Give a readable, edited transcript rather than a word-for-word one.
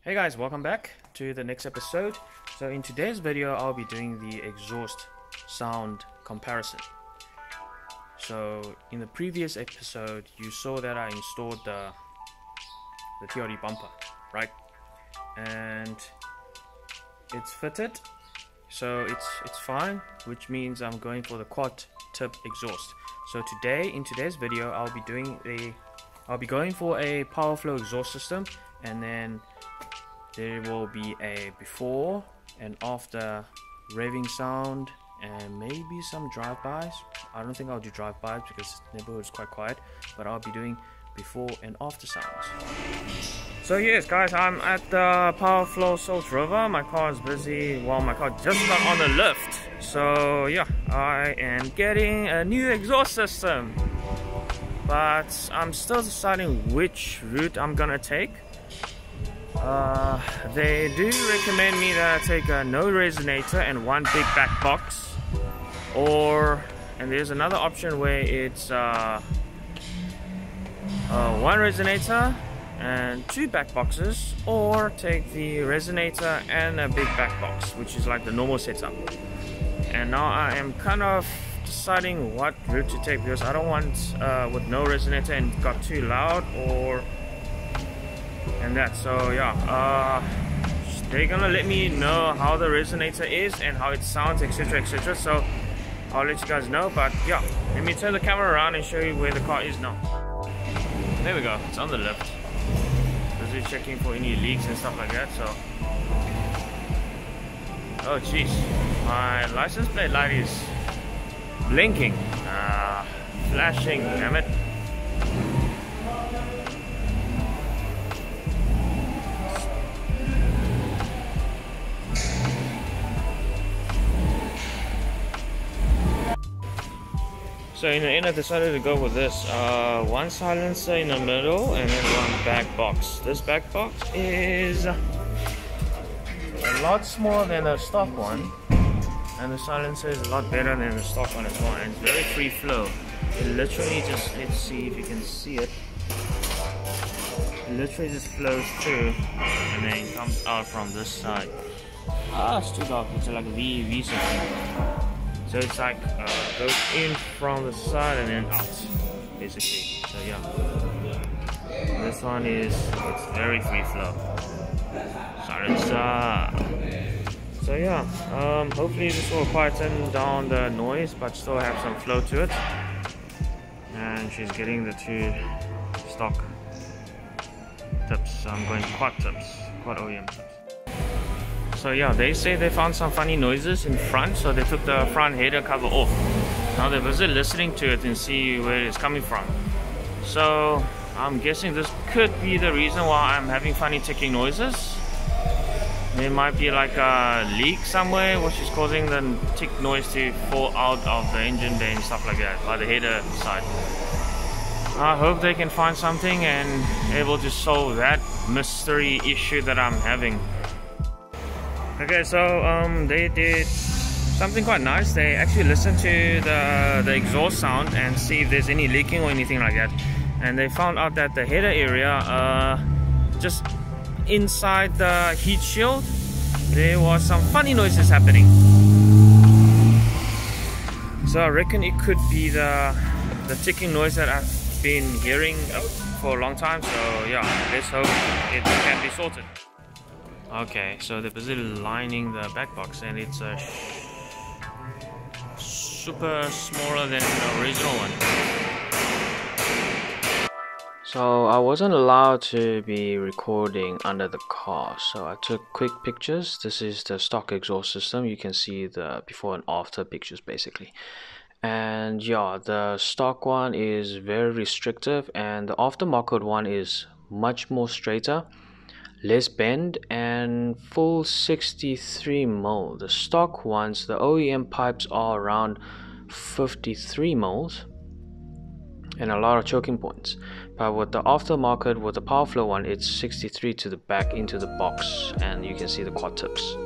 Hey guys, welcome back to the next episode. So in today's video I'll be doing the exhaust sound comparison. So in the previous episode you saw that I installed the TRD bumper, right? And it's fitted, so it's fine, which means I'm going for the quad tip exhaust. So in today's video I'll be going for a power flow exhaust system, and then there will be a before and after revving sound and maybe some drive-bys. I don't think I'll do drive-bys because the neighborhood is quite quiet, but I'll be doing before and after sounds. So yes guys, I'm at the Power Flow Salt River. My car is busy, well, my car just got on the lift. So yeah, I am getting a new exhaust system, but I'm still deciding which route I'm gonna take. They do recommend me that I take a no resonator and one big back box, and there's another option where it's one resonator and two back boxes, or take the resonator and a big back box, which is like the normal setup. And now I am kind of deciding what route to take, because I don't want with no resonator and it got too loud and that. So yeah, they're gonna let me know how the resonator is and how it sounds, etc, etc. So I'll let you guys know. But yeah, let me turn the camera around and show you where the car is now. There we go, it's on the lift. Busy checking for any leaks and stuff like that. So oh jeez, my license plate light is blinking, flashing, damn it. So in the end I decided to go with this, one silencer in the middle and then one back box. This back box is a lot smaller than the stock one, and the silencer is a lot better than the stock one as well, and it's very free flow. It literally just, let's see if you can see it, it literally just flows through and then comes out from this side. It's too dark, it's like a V something. So it's like goes in from the side and then out, basically. So yeah, this one it's very free flow. Silencer. So yeah, hopefully this will quieten down the noise, but still have some flow to it. And she's getting the two stock tips. So I'm going to quad tips, quad OEM tips. So yeah, they say they found some funny noises in front, so they took the front header cover off. Now they're busy listening to it and see where it's coming from. So I'm guessing this could be the reason why I'm having funny ticking noises. There might be like a leak somewhere which is causing the tick noise to fall out of the engine bay and stuff like that, by the header side. I hope they can find something and able to solve that mystery issue that I'm having. Okay, so they did something quite nice. They actually listened to the exhaust sound and see if there's any leaking or anything like that. And they found out that the header area, just inside the heat shield, there was some funny noises happening. So I reckon it could be the ticking noise that I've been hearing for a long time. So yeah, let's hope it can be sorted. Okay, so they're busy lining the back box, and it's a super smaller than the original one. So I wasn't allowed to be recording under the car, so I took quick pictures. This is the stock exhaust system. You can see the before and after pictures basically. And yeah, the stock one is very restrictive, and the aftermarket one is much more straighter, less bend, and full 63 mil. The stock ones, the OEM pipes are around 53 mils and a lot of choking points, but with the aftermarket, with the power flow one, it's 63 to the back into the box, and you can see the quad tips.